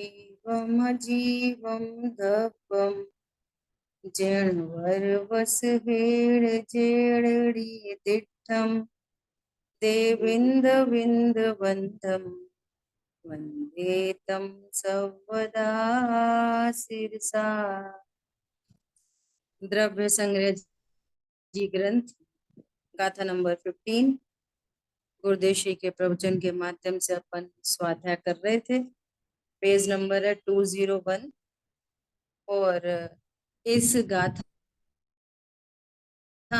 जीवमजीवं दब्बं जण्वर्वसुहेळ जेळडीदिट्ठं देविन्दविन्दवन्दं वन्दे तं सर्वदा शिरसा। द्रव्य संग्रह जी ग्रंथ गाथा नंबर 15 गुरुदेव श्री के प्रवचन के माध्यम से अपन स्वाध्याय कर रहे थे। पेज नंबर है 201 और इस गाथा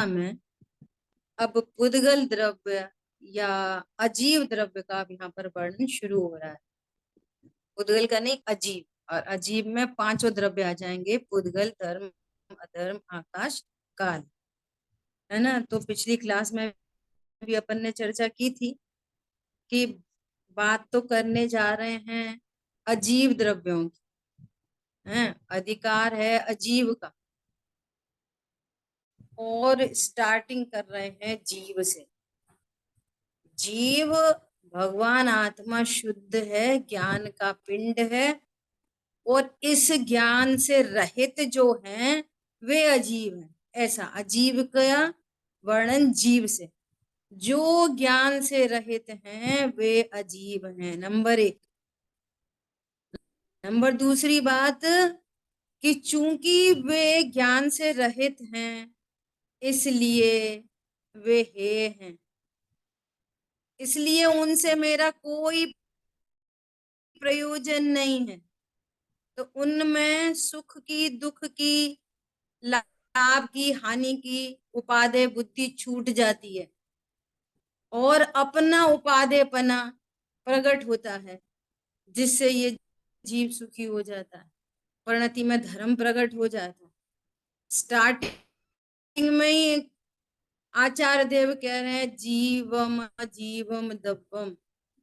में अब पुद्गल द्रव्य या अजीव द्रव्य का यहाँ पर वर्णन शुरू हो रहा है। पुद्गल का नहीं, अजीव, और अजीव में पांचों द्रव्य आ जाएंगे, पुद्गल, धर्म, अधर्म, आकाश, काल, है ना। तो पिछली क्लास में भी अपन ने चर्चा की थी कि बात तो करने जा रहे हैं अजीव द्रव्यों की, हैं, अधिकार है अजीव का, और स्टार्टिंग कर रहे हैं जीव से। जीव भगवान आत्मा शुद्ध है, ज्ञान का पिंड है, और इस ज्ञान से रहित जो हैं वे अजीव हैं। ऐसा अजीव का वर्णन जीव से, जो ज्ञान से रहित हैं वे अजीव हैं, नंबर एक। नंबर दूसरी बात कि चूंकि वे ज्ञान से रहित हैं इसलिए वे हे हैं, इसलिए उनसे मेरा कोई प्रयोजन नहीं है। तो उनमें सुख की, दुख की, लाभ की, हानि की उपादेय बुद्धि छूट जाती है और अपना उपादेयपना प्रकट होता है, जिससे ये जीव सुखी हो जाता है। परिणति में धर्म प्रकट हो जाता है। स्टार्टिंग में ही आचार्य देव कह रहे हैं जीवम अजीवम दब्बम,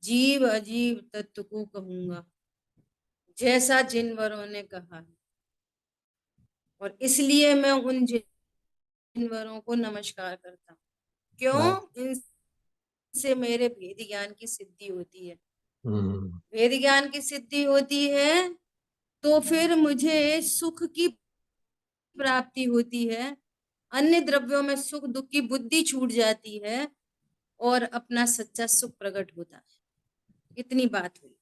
जीव अजीव तत्व को कहूंगा, जैसा जिनवरों ने कहा है। और इसलिए मैं उन जिनवरों को नमस्कार करता हूँ। क्यों? इनसे मेरे भेद ज्ञान की सिद्धि होती है। भेद ज्ञान की सिद्धि होती है तो फिर मुझे सुख की प्राप्ति होती है, अन्य द्रव्यों में सुख दुख की बुद्धि छूट जाती है और अपना सच्चा सुख प्रकट होता है। इतनी बात हुई।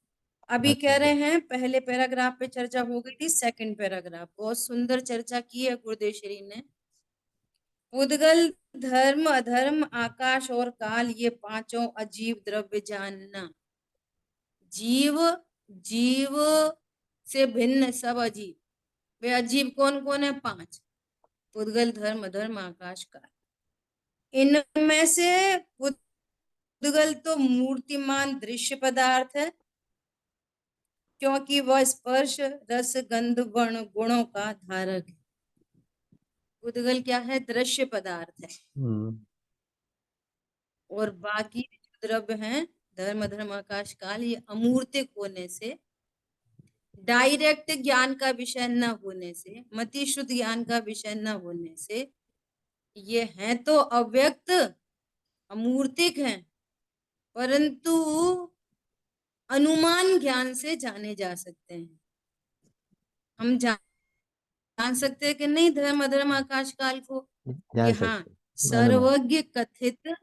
अभी कह रहे हैं पहले पैराग्राफ पे चर्चा हो गई थी, सेकंड पैराग्राफ बहुत सुंदर चर्चा की है गुरुदेव श्री ने। पुद्गल, धर्म, अधर्म, आकाश और काल, ये पांचों अजीव द्रव्य जानना। जीव, जीव से भिन्न सब अजीव। वे अजीव कौन कौन है? पांच: पुद्गल, धर्म, अधर्म, आकाश, काल। इनमें से पुद्गल तो मूर्तिमान दृश्य पदार्थ है, क्योंकि वह स्पर्श, रस, गंध, वर्ण, गुणों का धारक है। पुद्गल क्या है? दृश्य पदार्थ है। और बाकी जो द्रव्य हैं, धर्म, अधर्म, आकाश, काल, ये अमूर्तिक होने से, डायरेक्ट ज्ञान का विषय न होने से, मति शुद्ध ज्ञान का विषय न होने से, ये हैं तो अव्यक्त, अमूर्तिक हैं, परंतु अनुमान ज्ञान से जाने जा सकते हैं। हम जान सकते हैं कि नहीं धर्म, अधर्म, आकाश, काल को? यहाँ सर्वज्ञ कथित,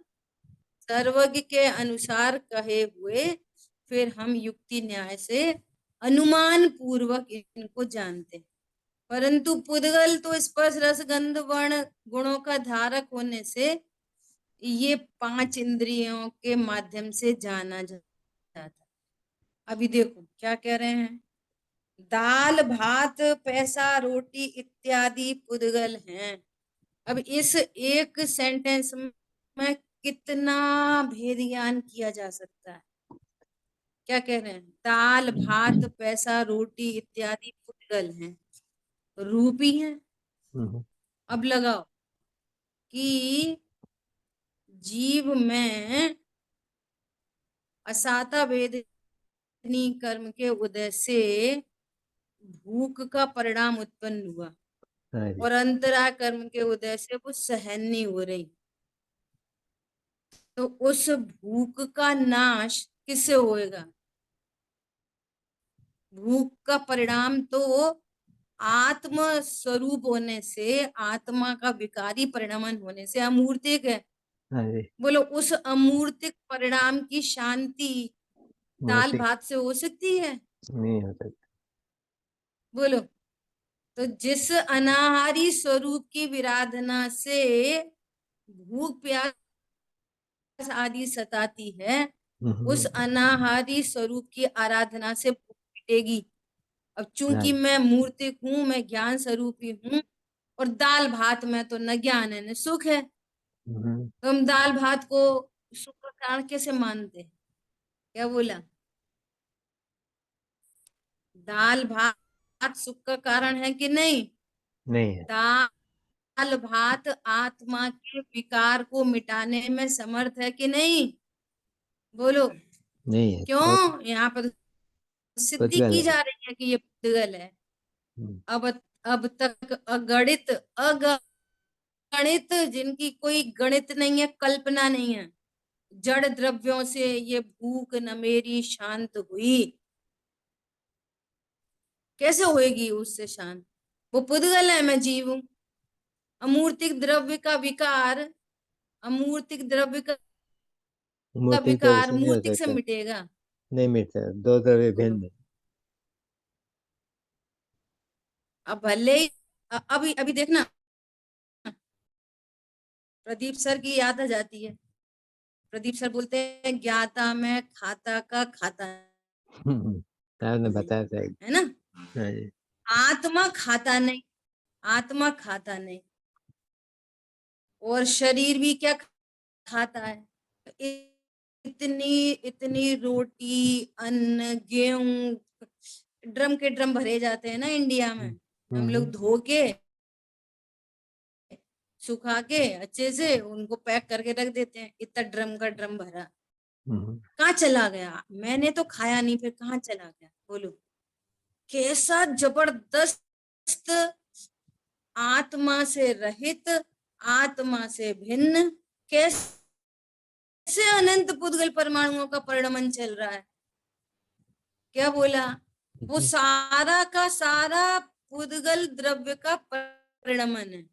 सर्वज्ञ के अनुसार कहे हुए फिर हम युक्ति न्याय से अनुमान पूर्वक इनको जानते हैं। परंतु पुद्गल तो स्पर्श, रस, गंध, वर्ण, गुणों का धारक होने से ये पांच इंद्रियों के माध्यम से जाना जाता है। अभी देखो क्या कह रहे हैं। दाल, भात, पैसा, रोटी इत्यादि पुद्गल हैं। अब इस एक सेंटेंस में कितना भेद ज्ञान किया जा सकता है। क्या कह रहे हैं? दाल, भात, पैसा, रोटी इत्यादि पुद्गल हैं, रूपी हैं। अब लगाओ कि जीव में असाता वेदनी कर्म के उदय से भूख का परिणाम उत्पन्न हुआ और अंतरा कर्म के उदय से वो सहन नहीं हो रही। तो उस भूख का नाश किससे होएगा? भूख का परिणाम तो आत्म स्वरूप होने से, आत्मा का विकारी परिणमन होने से अमूर्तिक है। हाँ जी। बोलो उस अमूर्तिक परिणाम की शांति दाल मूर्ति भात से हो सकती है? नहीं हो सकती। बोलो। तो जिस अनाहारी स्वरूप की विराधना से भूख प्यास आदि सताती है, उस अनाहारी स्वरूप की आराधना से भूख मिटेगी। अब हाँ चूंकि जी। मैं मूर्तिक हूं, मैं ज्ञान स्वरूपी हूं, और दाल भात में तो न ज्ञान है न सुख है, तो हम दाल भात को सुख का कारण कैसे मानते हैं? क्या बोला? दाल भात सुख का कारण है कि नहीं? नहीं है। दाल भात आत्मा के विकार को मिटाने में समर्थ है कि नहीं? बोलो। नहीं है, क्यों? यहाँ पर सिद्धि पुतगल की है। जा रही है कि ये पुद्गल है। हम्म, अब अब तक अगणित जिनकी कोई गणित नहीं है, कल्पना नहीं है, जड़ द्रव्यों से ये भूख न मेरी शांत हुई। कैसे होएगी उससे शांत? वो पुद्गल है, मैं जीव हूं। अमूर्तिक द्रव्य का विकार, अमूर्तिक द्रव्य का मूर्ति तो विकार ऐसे नहीं हो मूर्तिक से सकता। मिटेगा? नहीं मिटता, दो द्रव्य बोलो। भिन्न है। अब भले ही अभी अभी देखना, प्रदीप सर की याद आ जाती है। प्रदीप सर बोलते हैं ज्ञाता में खाता का खाता आपने नहीं, बताया था है ना? हाँ जी। आत्मा खाता नहीं, आत्मा खाता नहीं, और शरीर भी क्या खाता है? इतनी इतनी रोटी, अन्न, गेहूं, ड्रम के ड्रम भरे जाते हैं ना इंडिया में। हम लोग हम्म। धो के सुखा के अच्छे से उनको पैक करके रख देते हैं, इतना ड्रम का ड्रम भरा। हम्म। कहाँ चला गया? मैंने तो खाया नहीं, फिर कहाँ चला गया? बोलो। कैसा जबरदस्त आत्मा से रहित, आत्मा से भिन्न, कैसे अनंत पुद्गल परमाणुओं का परिणमन चल रहा है? क्या बोला? वो सारा का सारा पुद्गल द्रव्य का परिणमन है।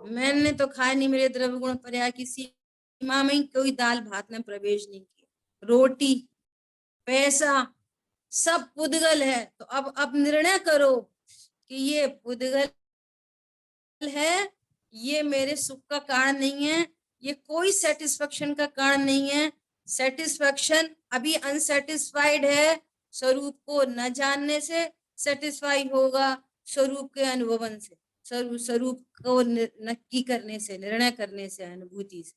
मैंने तो खाया नहीं, मेरे द्रव्य गुण पर्याय की सीमा में ही कोई दाल भात में प्रवेश नहीं किया। रोटी, पैसा, सब पुद्गल है। तो अब निर्णय करो कि ये पुद्गल है, ये मेरे सुख का कारण नहीं है, ये कोई सेटिस्फेक्शन का कारण नहीं है। सेटिस्फेक्शन अभी अनसेटिस्फाइड है, स्वरूप को न जानने से सेटिस्फाई होगा, स्वरूप के अनुभवन से, स्वरूप को नक्की करने से, निर्णय करने से, अनुभूति से।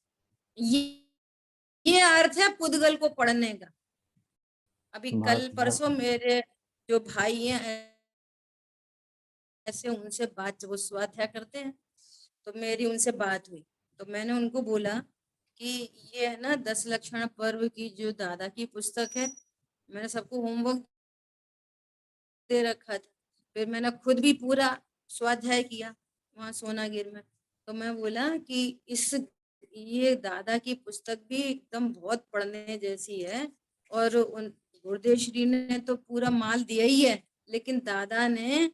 ये अर्थ है पुद्गल को पढ़ने का। अभी कल बहुत बहुत। परसों मेरे जो भाई हैं ऐसे, उनसे बात, वो स्वाध्याय करते हैं, तो मेरी उनसे बात हुई। तो मैंने उनको बोला कि ये है ना 10 लक्षण पर्व की जो दादा की पुस्तक है, मैंने सबको होमवर्क दे रखा था, फिर मैंने खुद भी पूरा स्वाध्याय किया वहां सोनागिर में। तो मैं बोला कि इस ये दादा की पुस्तक भी एकदम बहुत पढ़ने जैसी है, और उन गुरुदेव श्री ने तो पूरा माल दिया ही है, लेकिन दादा ने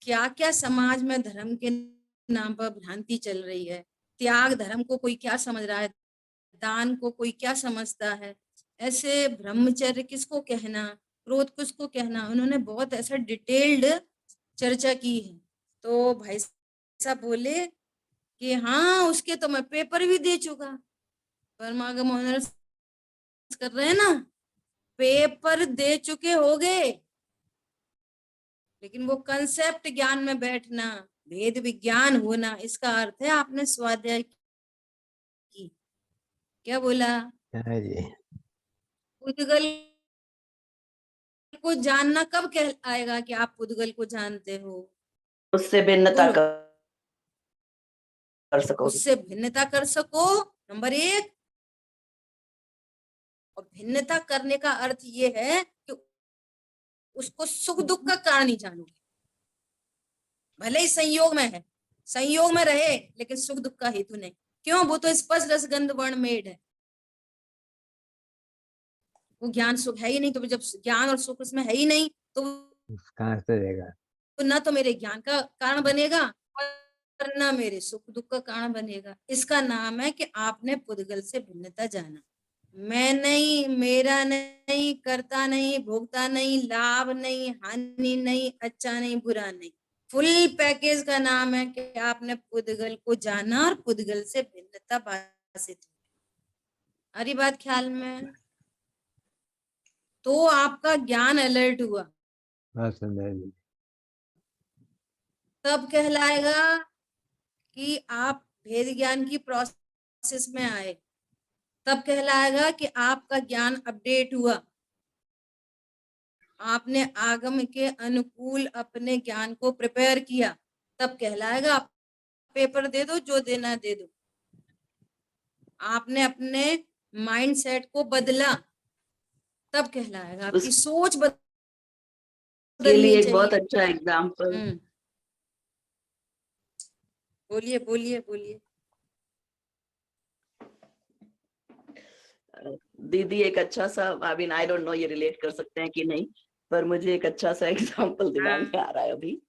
क्या क्या समाज में धर्म के नाम पर भ्रांति चल रही है, त्याग धर्म को कोई क्या समझ रहा है, दान को कोई क्या समझता है, ऐसे ब्रह्मचर्य किसको कहना, क्रोध किसको कहना, उन्होंने बहुत ऐसा डिटेल्ड चर्चा की है। तो भाई साहब बोले कि हाँ उसके तो मैं पेपर भी दे चुका। परमागम ऑनर्स कर रहे हैं ना, पेपर दे चुके हो गए, लेकिन वो कंसेप्ट ज्ञान में बैठना, भेद विज्ञान होना, इसका अर्थ है आपने स्वाध्याय की। क्या बोला? हाँ जी। पुद्गल को जानना कब कहलाएगा कि आप पुद्गल को जानते हो? उससे भिन्नता बोलो। कर सकोगे। उससे भिन्नता कर सको, नंबर 1। और भिन्नता करने का अर्थ ये है कि उसको सुख दुख का कारण नहीं जानोगे। भले ही संयोग में है, संयोग में रहे, लेकिन सुख दुख का हेतु नहीं। क्यों? वो तो स्पर्श रसगंध वर्ण मेड है। वो ज्ञान सुख है ही नहीं, तो जब ज्ञान और सुख उसमें है ही नहीं तो कहाँ से देगा? ना तो मेरे ज्ञान का कारण बनेगा और ना मेरे सुख दुख का कारण बनेगा। इसका नाम है कि आपने पुद्गल से भिन्नता जाना। मैं नहीं, मेरा नहीं, करता नहीं, भोगता नहीं, लाभ नहीं, हानि नहीं, अच्छा नहीं, बुरा नहीं, फुल पैकेज का नाम है कि आपने पुद्गल को जाना और पुद्गल से भिन्नता भाषित। हरी बात ख्याल में, तो आपका ज्ञान अलर्ट हुआ, बहुत सुंदर जी। तब कहलाएगा कि आप भेद ज्ञान की प्रोसेस में आए, तब कहलाएगा कि आपका ज्ञान अपडेट हुआ, आपने आगम के अनुकूल अपने ज्ञान को प्रिपेयर किया, तब कहलाएगा। आप पेपर दे दो, जो देना दे दो, आपने अपने माइंड सेट को बदला, तब कहलाएगा। आपकी सोच के लिए बदलनी एक बहुत चाहिए। अच्छा एग्जाम्पल। बोलिए बोलिए बोलिए। दीदी एक अच्छा सा, आई डोंट नो ये रिलेट कर सकते हैं कि नहीं, पर मुझे एक अच्छा सा एग्जाम्पल दिमाग में आ रहा है अभी।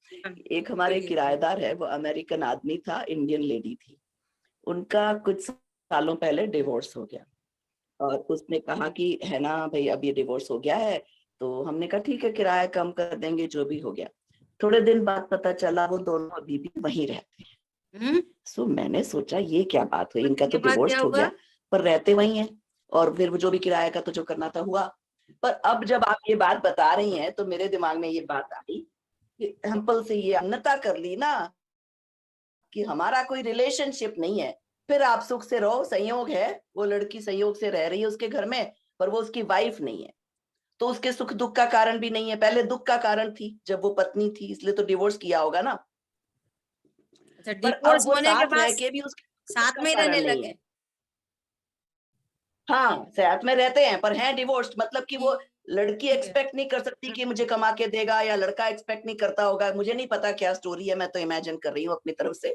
एक हमारे किराएदार है, वो अमेरिकन आदमी था, इंडियन लेडी थी, उनका कुछ सालों पहले डिवोर्स हो गया और उसने कहा कि है ना भाई, अब ये डिवोर्स हो गया है, तो हमने कहा ठीक है किराया कम कर देंगे, जो भी हो गया। थोड़े दिन बाद पता चला वो दोनों अभी भी वहीं रहते हैं। सो मैंने सोचा ये क्या बात हुई, इनका तो डिवोर्स हो गया पर रहते वहीं हैं, और फिर वो जो भी किराया का तो जो करना था हुआ। पर अब जब आप ये बात बता रही हैं तो मेरे दिमाग में ये बात आई कि हम्पल से ये अन्यता कर ली ना कि हमारा कोई रिलेशनशिप नहीं है, फिर आप सुख से रहो, संयोग है, वो लड़की संयोग से रह रही है उसके घर में, पर वो उसकी वाइफ नहीं है, तो उसके सुख दुख का कारण भी नहीं है। पहले दुख का कारण थी जब वो पत्नी थी, इसलिए तो डिवोर्स किया होगा ना। अच्छा, पर डिवोर्स अब वो होने के साथ बाद रह के भी उसके दुख साथ का में ही रहने कारण नहीं लगे। है। हाँ, साथ में रहते हैं पर हैं डिवोर्स्ड, मतलब कि वो लड़की एक्सपेक्ट नहीं कर सकती कि मुझे कमा के देगा, या लड़का एक्सपेक्ट नहीं करता होगा, मुझे नहीं पता क्या स्टोरी है, मैं तो इमेजिन कर रही हूँ अपनी तरफ से।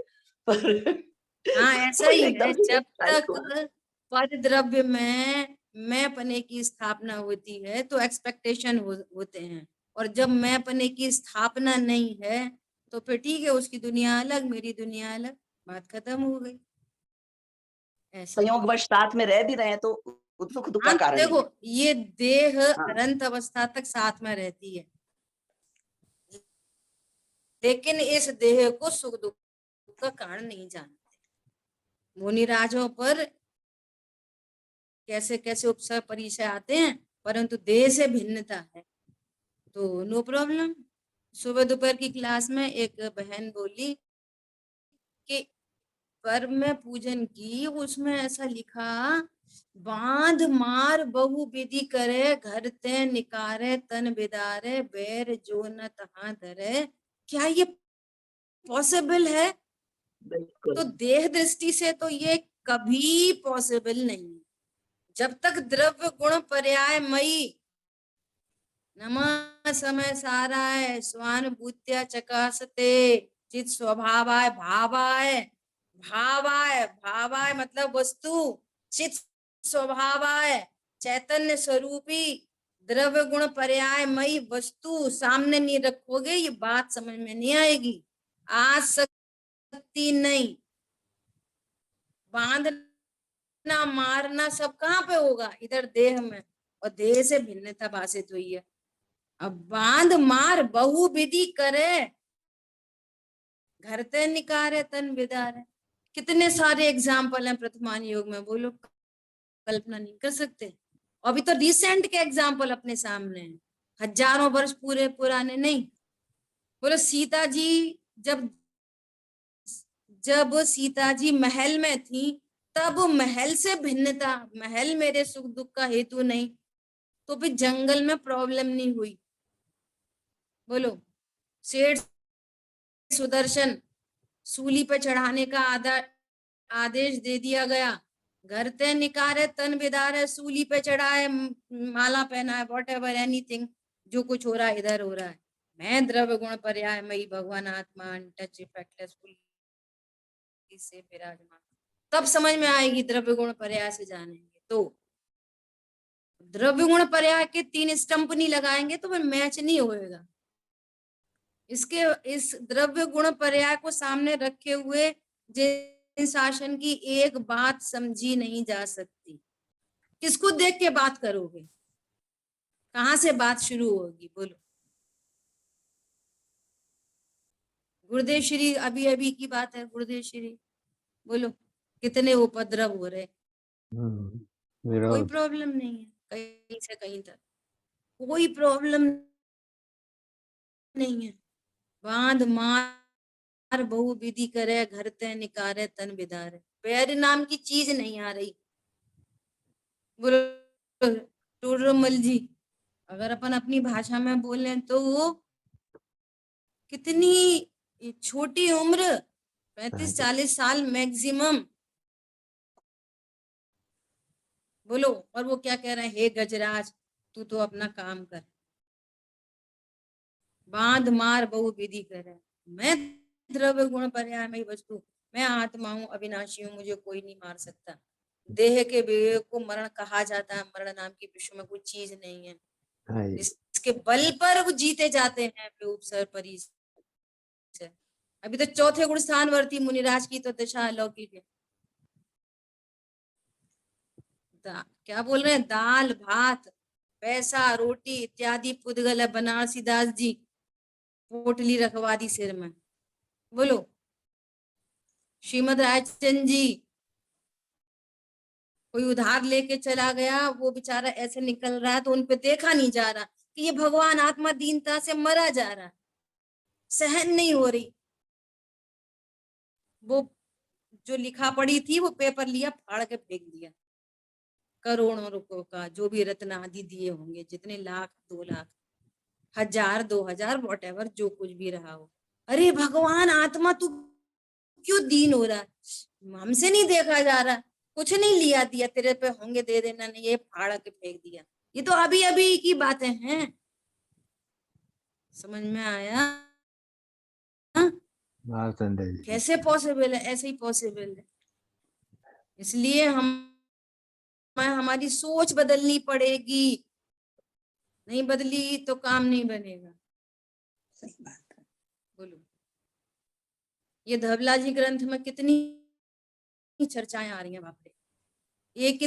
पर हाँ, ऐसा वो ही है। एकदम से जब स्ट्राइक तक हुआ। परिद्रव्य में मैंपने की स्थापना होती है तो एक्सपेक्टेशन होते हैं, और जब मैंपने की स्थापना नहीं है तो फिर ठीक है, उसकी दुनिया अलग, मेरी दुनिया अलग, बात खत्म हो गई। ऐसा है। संयोगवश साथ में रह भी रहे हैं तो सुख दुख का हाँ, कारण नहीं देखो, है। ये देह हाँ, अनंत अवस्था तक साथ में रहती है, लेकिन इस देह को सुख दुख का कारण नहीं जानते। मुनिराजों पर कैसे कैसे उपसर्ग परिचय आते हैं, परंतु देह से भिन्नता है तो नो प्रॉब्लम। सुबह दोपहर की क्लास में एक बहन बोली कि पर में पूजन की, उसमें ऐसा लिखा, बांध मार बहु विधि करे, घर ते निकारे तन बिदारे, बैर जो न तहां धरे। क्या ये पॉसिबल है? बिल्कुल। तो देह दृष्टि से तो ये कभी पॉसिबल नहीं। जब तक द्रव्य गुण पर्याय मई नमः समय साराय स्वानुभूत्या चकासते चित स्वभावाय भावाय, भावाय भावाय मतलब वस्तु, चित स्वभावाय चैतन्य स्वरूपी, द्रव्य गुण पर्याय मई वस्तु सामने नहीं रखोगे ये बात समझ में नहीं आएगी। आज सकती नहीं, बांधना मारना सब कहाँ पे होगा? इधर देह में, और देह से भिन्नता भाषित हुई है। अब बांध मार बहु विधि करे, घर ते निकारे तन बिदारे। कितने सारे एग्जाम्पल हैं प्रथमान योग में, वो लोग कल्पना नहीं कर सकते। अभी तो रिसेंट के एग्जाम्पल अपने सामने हैं, हजारों वर्ष पूरे पुराने नहीं। बोलो सीता जी, जब जब सीता जी महल में थी तब महल से भिन्नता, महल मेरे सुख दुख का हेतु नहीं, तो फिर जंगल में प्रॉब्लम नहीं हुई। बोलो, शेर सुदर्शन सूली पे चढ़ाने का आदेश दे दिया गया, घर ते निकारे तन बिदारे, सूली पे चढ़ाए, माला पहनाए, वॉट एवर एनीथिंग, जो कुछ हो रहा है इधर हो रहा है। मैं द्रव्य गुण पर्याय मई भगवान आत्मा टच इफेक्टलेस से विराजमान, तब समझ में आएगी। द्रव्य गुण पर्याय से जानेंगे तो द्रव्य गुण पर्याय के 3 स्टंप नहीं लगाएंगे तो फिर मैच नहीं होएगा। इस द्रव्य गुण पर्याय को सामने रखे हुए जिन शासन की एक बात समझी नहीं जा सकती, किसको देख के बात करोगे? कहां से बात शुरू होगी? बोलो। गुरुदेव श्री अभी अभी की बात है, गुरुदेव श्री बोलो कितने उपद्रव हो रहे। कोई विरोध। प्रॉब्लम नहीं है, कहीं से कहीं तक कोई प्रॉब्लम नहीं है। बांध मार बहु विधि करे, घर ते निकारे तन बिदारे। पैर नाम की चीज नहीं आ रही। बोलो टोडरमल जी, अगर अपन अपनी भाषा में बोलें तो वो कितनी छोटी उम्र, 35-40 साल मैक्सिमम। बोलो, और वो क्या कह रहे हैं? हे गजराज, तू तो अपना काम कर, बांध मार बहु विधि करे। मैं द्रव्य गुण पर्याय में वस्तु, मैं आत्मा हूँ, अविनाशी हूँ, मुझे कोई नहीं मार सकता। देह के विवेक को मरण कहा जाता है, मरण नाम की विश्व में कोई चीज नहीं है। इसके बल पर वो जीते जाते हैं उपसर परी से। अभी तो चौथे गुण स्थानवर्ती मुनिराज की तो दशा अलौकिक है। क्या बोल रहे हैं? दाल भात पैसा रोटी इत्यादि पुद्गल है। बनारसी दास जी पोटली रखवा दी सिर में। बोलो। श्रीमद रायचंद जी, कोई उधार लेके चला गया, वो बेचारा ऐसे निकल रहा है तो उनपे देखा नहीं जा रहा कि ये भगवान आत्मा दीनता से मरा जा रहा, सहन नहीं हो रही। वो जो लिखा पड़ी थी वो पेपर लिया, फाड़ के फेंक दिया। करोड़ों रुपयों का जो भी रत्न आदि दिए होंगे, जितने लाख 2 लाख 1000 2000 वॉट एवर, जो कुछ भी रहा हो। अरे भगवान आत्मा तू क्यों दीन हो रहा है? हमसे नहीं देखा जा रहा, कुछ नहीं लिया दिया, तेरे पे होंगे दे देना, नहीं ये फाड़ के फेंक दिया। ये तो अभी अभी की बातें हैं। समझ में आया? कैसे पॉसिबल है? ऐसे ही पॉसिबल है। इसलिए हमारी सोच बदलनी पड़ेगी, नहीं बदली तो काम नहीं बनेगा। सही बात है। बोलो। ये धवला जी ग्रंथ में कितनी चर्चाएं आ रही हैं, बाप रे। एक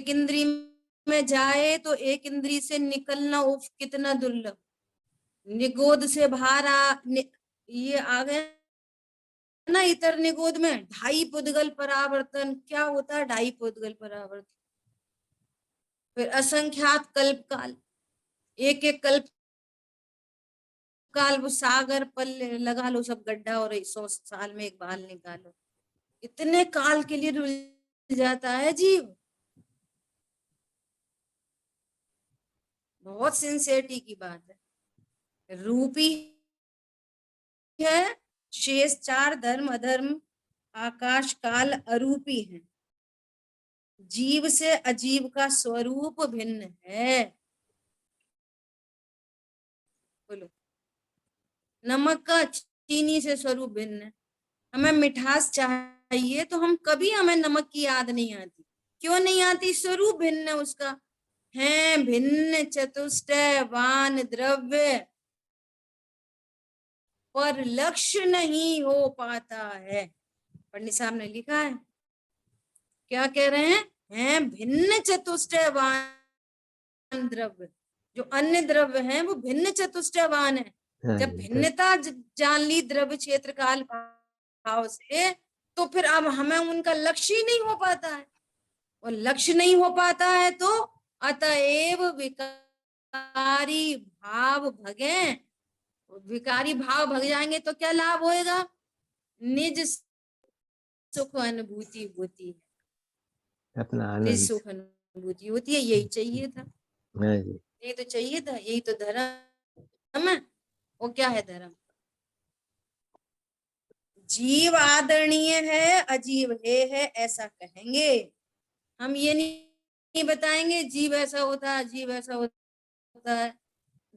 इंद्री में जाए तो एक इंद्री से निकलना उफ कितना दुर्लभ। निगोद से बाहर ये आ गए ना इतर निगोद में 2.5 पुद्गल परावर्तन। क्या होता है 2.5 पुद्गल परावर्तन? फिर असंख्यात कल्प काल, एक एक कल्प काल वो सागर पल लगा लो, सब गड्ढा, और 100 साल में एक बाल निकालो। इतने काल के लिए रुल जाता है जीव। बहुत सिंसियरिटी की बात है। रूपी है, शेष 4 धर्म अधर्म आकाश काल अरूपी है। जीव से अजीव का स्वरूप भिन्न है। बोलो। नमक का चीनी से स्वरूप भिन्न है। हमें मिठास चाहिए तो हमें नमक की याद नहीं आती। क्यों नहीं आती? स्वरूप भिन्न है उसका। है भिन्न चतुष्टयवान द्रव्य, पर लक्ष्य नहीं हो पाता है। पंडित साहब ने लिखा है, क्या कह रहे हैं? हैं भिन्न चतुष्टयवान द्रव्य। जो अन्य द्रव्य हैं वो भिन्न चतुष्टयवान है। जब भिन्नता जान ली द्रव्य क्षेत्र काल भाव से, तो फिर अब हमें उनका लक्ष्य ही नहीं हो पाता है। और लक्ष्य नहीं हो पाता है तो अतएव विकारी भाव भगे। विकारी भाव भग जाएंगे तो क्या लाभ होएगा? निज सुख अनुभूति होती है, अपना निज सुख अनुभूति होती है। यही चाहिए था, यही तो चाहिए था, यही तो धर्म है। वो क्या है धर्म? जीव आदरणीय है, अजीव है ऐसा कहेंगे। हम ये नहीं बताएंगे जीव ऐसा होता है, अजीब ऐसा होता है,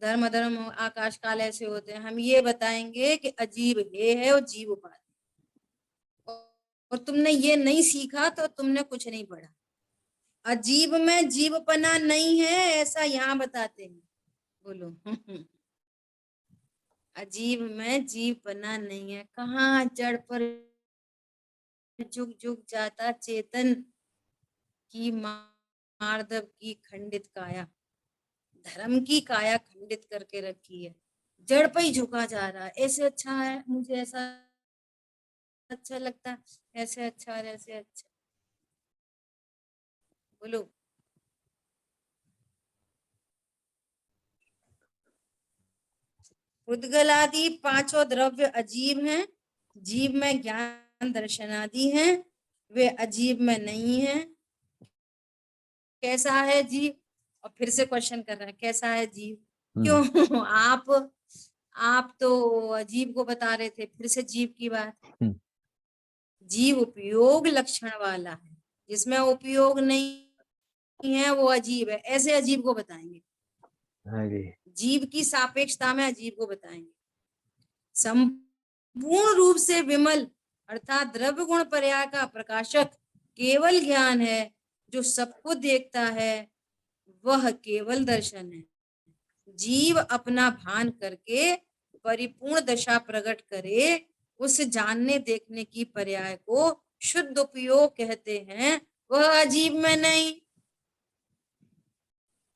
धर्म अधर्म आकाश काल ऐसे होते हैं। हम ये बताएंगे कि अजीब है और जीव उपाधि। और तुमने ये नहीं सीखा तो तुमने कुछ नहीं पढ़ा। अजीब में जीवपना नहीं है, ऐसा यहाँ बताते हैं। बोलो अजीब में जीवपना नहीं है। कहाँ जड़ पर जुग जुग जाता चेतन की मार्दव की खंडित काया, धर्म की काया खंडित करके रखी है, जड़ पे ही झुका जा रहा है। ऐसे अच्छा है, मुझे ऐसा अच्छा लगता है, ऐसे अच्छा और ऐसे अच्छा। बोलो उद्गल आदि पांचों द्रव्य अजीब हैं, जीव में ज्ञान दर्शन आदि हैं, वे अजीब में नहीं है। कैसा है जीव? और फिर से क्वेश्चन कर रहे हैं, कैसा है जीव? क्यों आप तो अजीब को बता रहे थे, फिर से जीव की बात। जीव उपयोग लक्षण वाला है, जिसमें उपयोग नहीं है वो अजीब है। ऐसे अजीब को बताएंगे, जीव की सापेक्षता में अजीब को बताएंगे। संपूर्ण रूप से विमल अर्थात द्रव्य गुण पर्याय का प्रकाशक केवल ज्ञान है, जो सबको देखता है, वह केवल दर्शन है। जीव अपना भान करके परिपूर्ण दशा प्रकट करे, उस जानने देखने की पर्याय को शुद्ध उपयोग कहते हैं, वह अजीब में नहीं।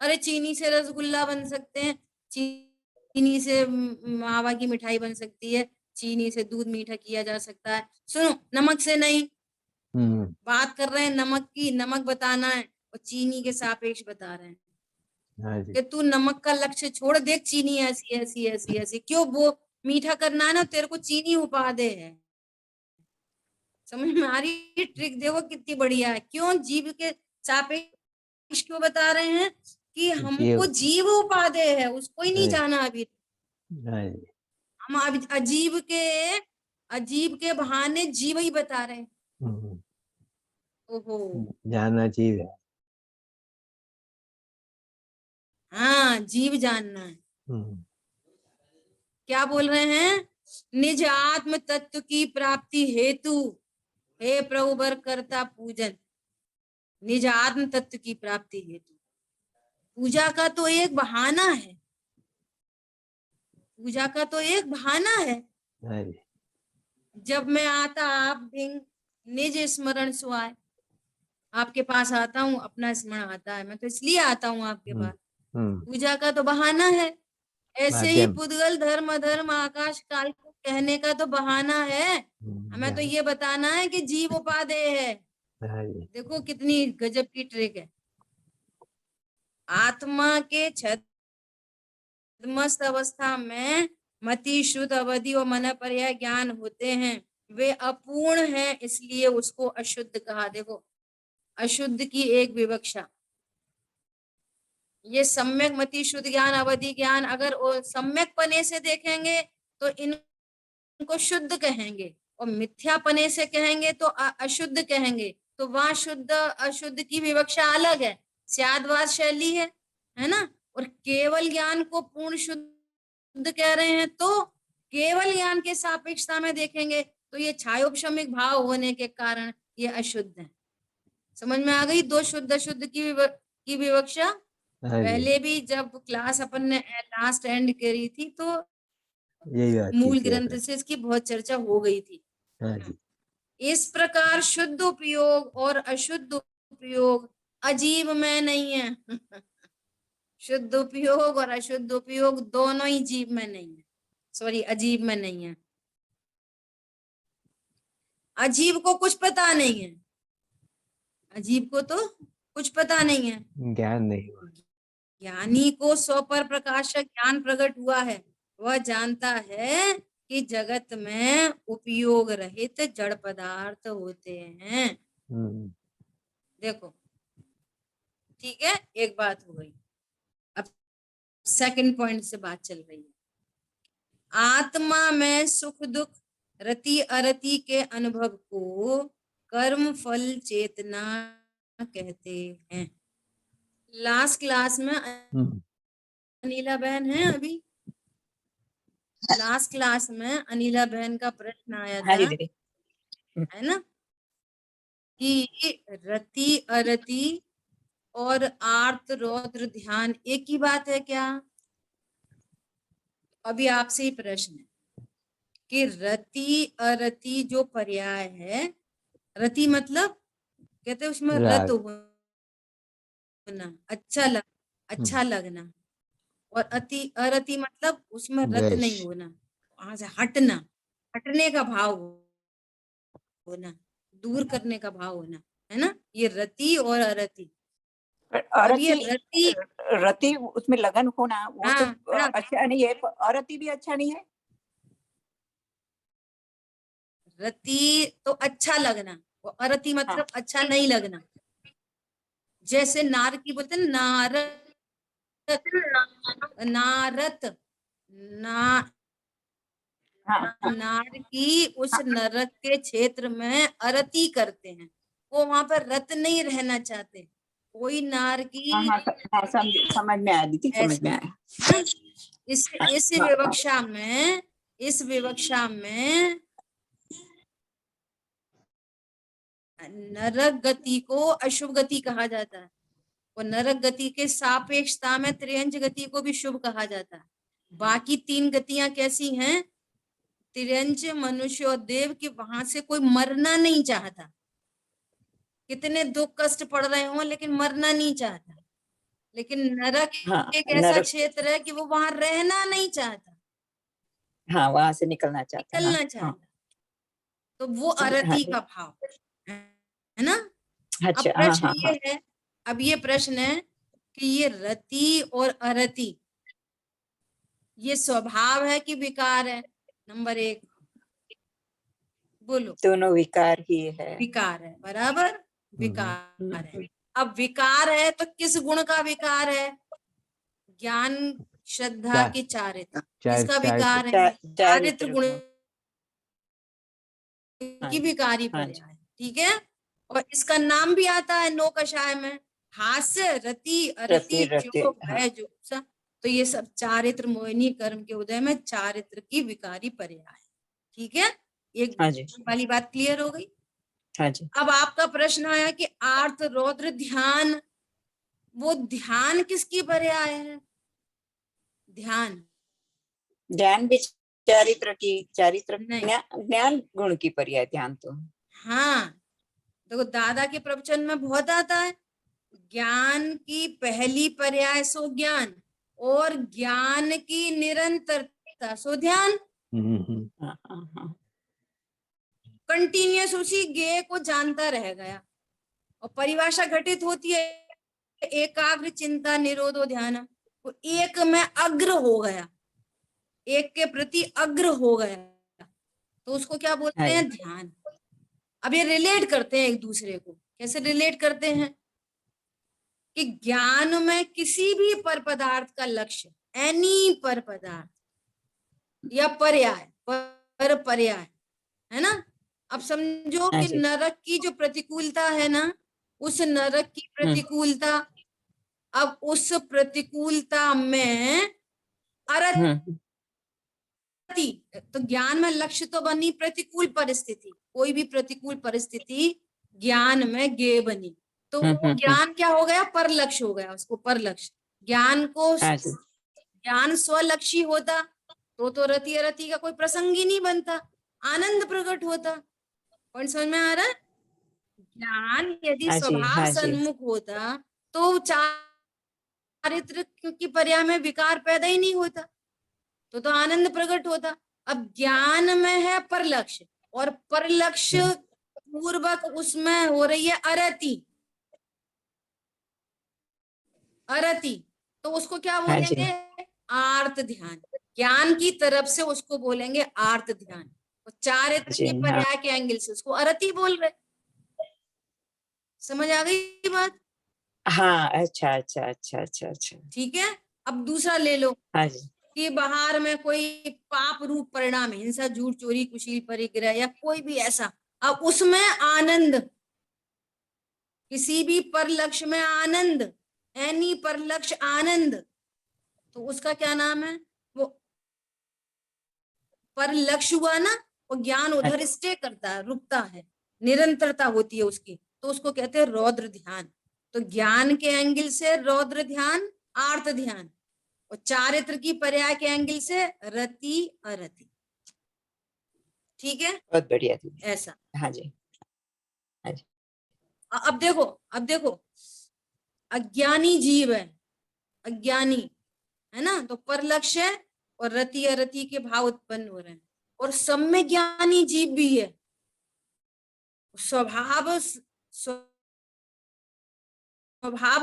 अरे चीनी से रसगुल्ला बन सकते हैं, चीनी से मावा की मिठाई बन सकती है, चीनी से दूध मीठा किया जा सकता है। सुनो, नमक से नहीं। बात कर रहे हैं नमक की, नमक बताना है और चीनी के सापेक्ष बता रहे हैं कि तू नमक का लक्ष्य छोड़, देख चीनी ऐसी ऐसी ऐसी ऐसी, क्यों वो मीठा करना है ना, तेरे को चीनी उपादेय है। समझ में आ रही है ट्रिक? देखो कितनी बढ़िया है। क्यों जीव के सापेक्ष क्यों बता रहे हैं? कि हमको जीव उपादेय है, उसको ही नहीं जाना अभी। हम अजीब के बहाने जीव ही बता रहे हैं। ओहो, जानना चाहिए। हाँ, जीव जानना है। क्या बोल रहे हैं? निज आत्म तत्व की प्राप्ति हेतु हे प्रभु बर करता पूजन। निज आत्म तत्व की प्राप्ति हेतु पूजा का तो एक बहाना है, पूजा का तो एक बहाना है। जब मैं आता आप भिंग निज स्मरण सुआय, आपके पास आता हूँ, अपना स्मरण आता है, मैं तो इसलिए आता हूँ आपके पास। पूजा का तो बहाना है। ऐसे ही पुद्गल धर्म अधर्म आकाश काल को कहने का तो बहाना है, हमें तो ये बताना है कि जीव उपादेय है। देखो कितनी गजब की ट्रिक है। आत्मा के छद्मस्त अवस्था में मति शुद्ध अवधि और मन पर्याय ज्ञान होते हैं, वे अपूर्ण हैं, इसलिए उसको अशुद्ध कहा। देखो अशुद्ध की एक विवक्षा, ये सम्यक मति शुद्ध ज्ञान अवधि ज्ञान अगर सम्यक पने से देखेंगे तो इनको शुद्ध कहेंगे, और मिथ्यापने से कहेंगे तो अशुद्ध कहेंगे। तो वहां शुद्ध अशुद्ध की विवक्षा अलग है, स्यादवाद शैली है ना। और केवल ज्ञान को पूर्ण शुद्ध कह रहे हैं, तो केवल ज्ञान के सापेक्षता में देखेंगे तो ये छायोपशमिक भाव होने के कारण ये अशुद्ध है। समझ में आ गई? दो शुद्ध अशुद्ध की विवक्षा। पहले भी जब क्लास अपन ने लास्ट एंड करी थी तो मूल ग्रंथ से इसकी बहुत चर्चा हो गई थी। इस प्रकार शुद्ध उपयोग और अशुद्ध उपयोग अजीब में नहीं है शुद्ध उपयोग और अशुद्ध उपयोग दोनों ही जीव में नहीं है, सॉरी अजीब में नहीं है। अजीब को कुछ पता नहीं है, अजीब को तो कुछ पता नहीं है, ज्ञान नहीं। ज्ञानी को सौ पर प्रकाशक ज्ञान प्रकट हुआ है, वह जानता है कि जगत में उपयोग रहित जड़ पदार्थ होते हैं। देखो ठीक है, एक बात हो गई। अब सेकंड पॉइंट से बात चल रही है। आत्मा में सुख दुख रति अरति के अनुभव को कर्म फल चेतना कहते हैं। लास्ट क्लास में अनिला बहन है, अभी लास्ट क्लास में अनिला बहन का प्रश्न आया था, है ना, कि रति अरति और आर्त रौद्र ध्यान एक ही बात है क्या? अभी आपसे ही प्रश्न है कि रति अरति जो पर्याय है, रति मतलब कहते हैं उसमें रत राग। होना, अच्छा लगना, और अति अरति मतलब उसमें रत द्वेष। नहीं होना, वहां से हटना, हटने का भाव होना, दूर करने का भाव होना, है ना? ये रति और अरति। अब ये रति, रति उसमें लगन होना वो तो हाँ, अच्छा नहीं है, अरति भी अच्छा नहीं है। रति तो अच्छा लगना, और अरति मतलब अच्छा नहीं लगना। जैसे नार की बोलते हैं नारत, नारत ना, नार की उस नरक के क्षेत्र में अरति करते हैं, वो वहां पर रत नहीं रहना चाहते। कोई नार की समझ में आया दीदी, समझ में आया। हाँ? इस विवक्षा में नरक गति को अशुभ गति कहा जाता है, और नरक गति के सापेक्षता में त्रियंज गति को भी शुभ कहा जाता है। बाकी 3 गतियां कैसी हैं? त्रियंज, मनुष्य और देव, की वहां से कोई मरना नहीं चाहता, कितने दुख कष्ट पड़ रहे हों लेकिन मरना नहीं चाहता। लेकिन नरक एक ऐसा क्षेत्र है कि वो वहां रहना नहीं चाहता, वहां से निकलना चाहता। तो वो अरति का भाव है ना? अच्छा, अब प्रश्न ये है, अब ये प्रश्न है कि ये रति और अरति ये स्वभाव है कि विकार है? नंबर 1 बोलो। दोनों विकार ही है। विकार है, बराबर, विकार है। अब विकार है तो किस गुण का विकार है? ज्ञान श्रद्धा की चारित्र, किसका विकार है? चारित्र गुण की विकारी पर्याय, ठीक है। और इसका नाम भी आता है नो कषाय में, हास्य, रति, अरति, जो है जुगुप्सा। तो ये सब चारित्र मोहिनी कर्म के उदय में चारित्र की विकारी पर्याय, ठीक है। एक वाली बात क्लियर हो गई। हाँ जी। अब आपका प्रश्न आया कि आर्त रौद्र ध्यान, वो ध्यान किसकी पर्याय है? ध्यान भी चारित्र की, चारित्र ज्ञान गुण की पर्याय ध्यान तो। हाँ, देखो दादा के प्रवचन में बहुत आता है, ज्ञान की पहली पर्याय सो ज्ञान, और ज्ञान की निरंतरता सो ध्यान। कंटिन्यूस उसी गे को जानता रह गया, और परिभाषा घटित होती है एकाग्र चिंता निरोधो ध्यान, तो एक में अग्र हो गया, एक के प्रति अग्र हो गया, तो उसको क्या बोलते हैं? ध्यान। अब ये रिलेट करते हैं एक दूसरे को, कैसे रिलेट करते हैं कि ज्ञान में किसी भी पर पदार्थ का लक्ष्य, एनी पर पदार्थ या पर्याय, पर पर्याय, है ना। अब समझो कि नरक की जो प्रतिकूलता है ना, उस नरक की प्रतिकूलता, अब उस प्रतिकूलता में अरति, तो ज्ञान में लक्ष्य तो बनी प्रतिकूल परिस्थिति, कोई भी प्रतिकूल परिस्थिति ज्ञान में गे बनी, तो वो ज्ञान क्या हो गया? पर लक्ष्य हो गया, उसको पर लक्ष्य। ज्ञान को ज्ञान स्वलक्षी होता तो रति अरति का कोई प्रसंग ही नहीं बनता, आनंद प्रकट होता। पॉइंट समझ में आ रहा है? ज्ञान यदि स्वभाव सन्मुख होता तो चारित्र की पर्याय में विकार पैदा ही नहीं होता, तो आनंद प्रकट होता। अब ज्ञान में है पर लक्ष्य, और पर लक्ष्य पूर्वक उसमें हो रही है अरति, अरति, तो उसको क्या बोलेंगे? आर्त ध्यान। ज्ञान की तरफ से उसको बोलेंगे आर्त ध्यान, और चारित्र के पर्याय के एंगल से उसको अरति बोल रहे। समझ आ गई बात? हाँ, अच्छा अच्छा अच्छा अच्छा अच्छा, ठीक है। अब दूसरा ले लो कि बाहर में कोई पाप रूप परिणाम, हिंसा, झूठ, चोरी, कुशील, परिग्रह या कोई भी ऐसा, अब उसमें आनंद, किसी भी पर लक्ष्य में आनंद, एनी पर लक्ष्य आनंद, तो उसका क्या नाम है? वो पर लक्ष्य हुआ ना, वो ज्ञान उधर स्टे करता है, रुकता है, निरंतरता होती है उसकी, तो उसको कहते हैं रौद्र ध्यान। तो ज्ञान के एंगल से रौद्र ध्यान, आर्त ध्यान, और चारित्र की पर्याय के एंगल से रति अरति। ठीक है, बहुत बढ़िया दीदी। ऐसा। हाँ जी, हाँ जी। अब देखो अज्ञानी जीव है, अज्ञानी है ना, तो परलक्ष्य है और रति अरति के भाव उत्पन्न हो रहे हैं। और सम्य ज्ञानी जीव भी है, स्वभाव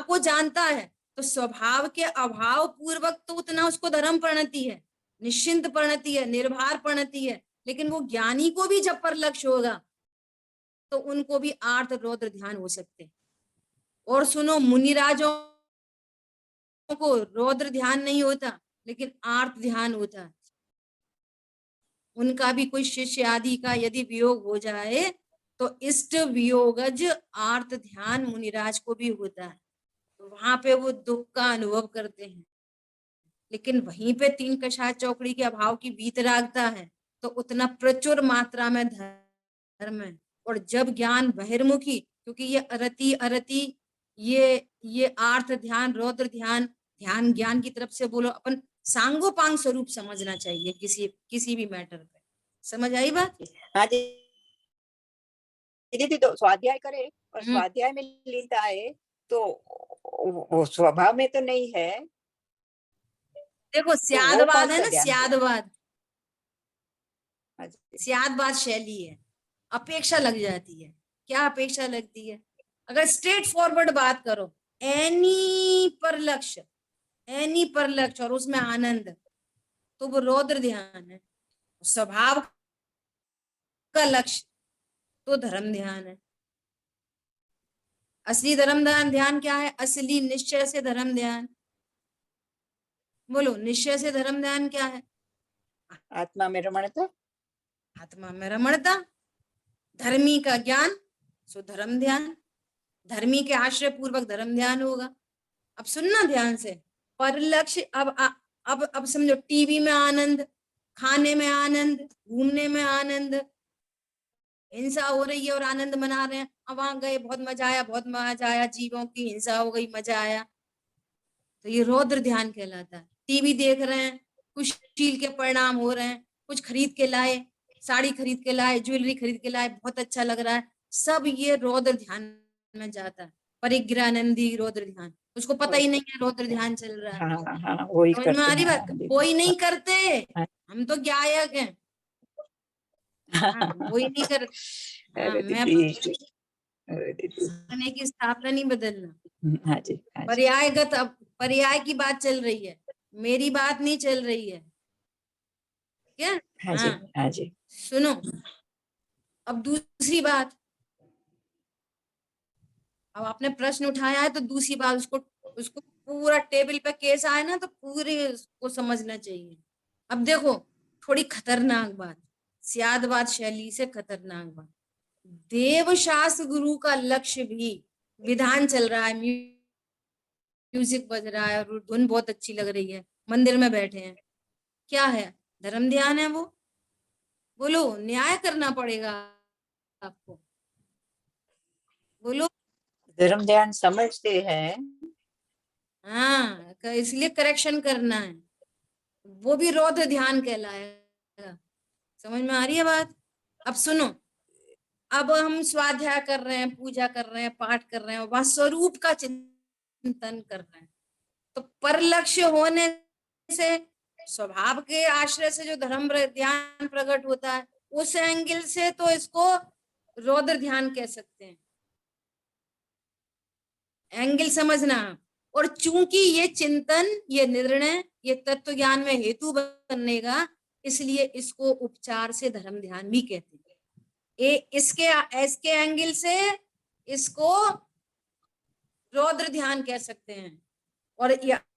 को जानता है, तो स्वभाव के अभाव पूर्वक तो उतना उसको धर्म प्रणति है, निश्चिंत प्रणति है, निर्भर प्रणति है। लेकिन वो ज्ञानी को भी जब परलक्ष्य होगा तो उनको भी आर्त रौद्र ध्यान हो सकते हैं। और सुनो, मुनिराजों को रौद्र ध्यान नहीं होता लेकिन आर्त ध्यान होता है। उनका भी कोई शिष्य आदि का यदि वियोग हो जाए तो इष्ट वियोगज आर्त ध्यान मुनिराज को भी होता है, तो वहां पे वो दुख का अनुभव करते हैं। लेकिन वहीं पे तीन कषाय चौकड़ी के अभाव की वीतरागता है तो उतना प्रचुर मात्रा में धर्म है। और जब ज्ञान बहिर्मुखी, क्योंकि ये अरति अरति, ये आर्थ ध्यान, रौद्र ध्यान, ध्यान ज्ञान की तरफ से बोलो, अपन सांगोपांग स्वरूप समझना चाहिए किसी भी मैटर पे। समझ आई बात? हाँ जी दीदी, तो स्वाध्याय करे और स्वाध्याय में लीनता आए तो वो स्वभाव में तो नहीं है। देखो तो स्यादवाद है ना, स्यादवाद, हाँ जी, स्यादवाद शैली है, अपेक्षा लग जाती है। क्या अपेक्षा लगती है? अगर स्ट्रेट फॉरवर्ड बात करो, एनी पर लक्ष्य और उसमें आनंद, तो वो रौद्र ध्यान है। स्वभाव का लक्ष्य तो धर्म ध्यान है। असली धर्म ध्यान क्या है? असली निश्चय से धर्म ध्यान। बोलो, निश्चय से धर्म ध्यान क्या है? आत्मा में रमणता, आत्मा में रमणता, धर्मी का ज्ञान, सो धर्म ध्यान, धर्मी के आश्रय पूर्वक धर्म ध्यान होगा। अब सुनना ध्यान से, पर लक्ष्य, अब समझो, टीवी में आनंद, खाने में आनंद, घूमने में आनंद, हिंसा हो रही है और आनंद मना रहे हैं, अब वहां गए, बहुत मजा आया, जीवों की हिंसा हो गई, मजा आया, तो ये रौद्र ध्यान कहलाता है। टीवी देख रहे हैं, कुछ शील के परिणाम हो रहे हैं, कुछ खरीद के लाए, साड़ी खरीद के लाए, ज्वेलरी खरीद के लाए, बहुत अच्छा लग रहा है, सब ये रौद्र ध्यान में जाता है। परिग्रहानंदी रौद्र ध्यान, उसको पता ही नहीं है रौद्र ध्यान चल रहा है। हाँ हाँ वही समझ में करते आ रही हैं। बात? कोई नहीं करते, हम तो गायक हैं। हाँ, वही नहीं कर। हाँ, अरे मैं दीदी, अरे दीदी, करने की स्थापना नहीं बदलना। हाँ जी, हाँ जी, पर्यायगत, अब पर्याय की बात चल रही है, मेरी बात नहीं चल रही है क्या? हाँ जी, हाँ, हाँ जी, सुनो, अब दूसरी बात, अब आपने प्रश्न उठाया है तो दूसरी बात, उसको उसको पूरा टेबल पे केस आए ना तो पूरे उसको समझना चाहिए। अब देखो, थोड़ी खतरनाक बात, स्यादवाद शैली से खतरनाक बात, देवशास्त्र गुरु का लक्ष्य भी, विधान चल रहा है, म्यूजिक बज रहा है और धुन बहुत अच्छी लग रही है, मंदिर में बैठे हैं, क्या है? धर्म ध्यान है वो? बोलो, न्याय करना पड़ेगा आपको, बोलो। धर्म ध्यान समझते हैं। हाँ, इसलिए करेक्शन करना है, वो भी रौद्र ध्यान कहलाएगा। समझ में आ रही है बात? अब सुनो, अब हम स्वाध्याय कर रहे हैं, पूजा कर रहे हैं, पाठ कर रहे हैं, वह स्वरूप का चिंतन कर रहे हैं, तो परलक्ष्य होने से, स्वभाव के आश्रय से जो धर्म ध्यान प्रकट होता है, उस एंगल से तो इसको रौद्र ध्यान कह सकते हैं। एंगल समझना। और चूंकि ये चिंतन, ये निर्णय, ये तत्व ज्ञान में हेतु बनने का, इसलिए इसको उपचार से धर्म ध्यान भी कहते हैं। इसके एंगल से इसको रौद्र ध्यान कह सकते हैं। और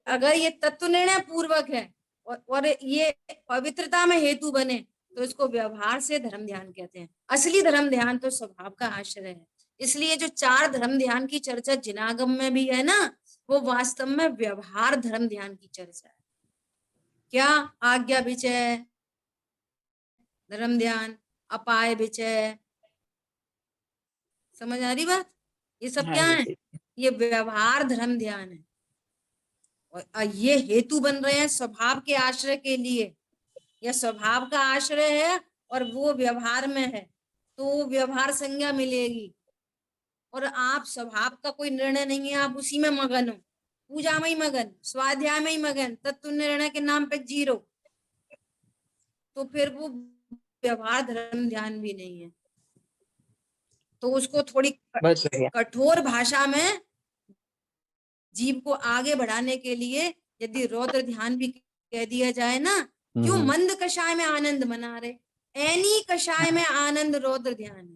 अगर ये तत्व निर्णय पूर्वक है और ये पवित्रता में हेतु बने तो इसको व्यवहार से धर्म ध्यान कहते हैं। असली धर्म ध्यान तो स्वभाव का आश्रय है। इसलिए जो चार धर्म ध्यान की चर्चा जिनागम में भी है ना, वो वास्तव में व्यवहार धर्म ध्यान की चर्चा है। क्या? आज्ञा विचय धर्म ध्यान, अपाय विचय, समझ आ रही बात? ये सब हाँ क्या है? जी, ये व्यवहार धर्म ध्यान है, और ये हेतु बन रहे हैं स्वभाव के आश्रय के लिए। या स्वभाव का आश्रय है और वो व्यवहार में है, तो वो व्यवहार संज्ञा मिलेगी। और आप स्वभाव का कोई निर्णय नहीं है, आप उसी में मगन हो, पूजा में ही मगन, स्वाध्याय में ही मगन, तत्व निर्णय के नाम पे 0, तो फिर वो व्यवहार धर्म ध्यान भी नहीं है। तो उसको थोड़ी बहुत बढ़िया। कठोर भाषा में जीव को आगे बढ़ाने के लिए यदि रौद्र ध्यान भी कह दिया जाए ना, क्यों मंद कषाय में आनंद मना रहे, एनी कषाय में आनंद रौद्र ध्यान है।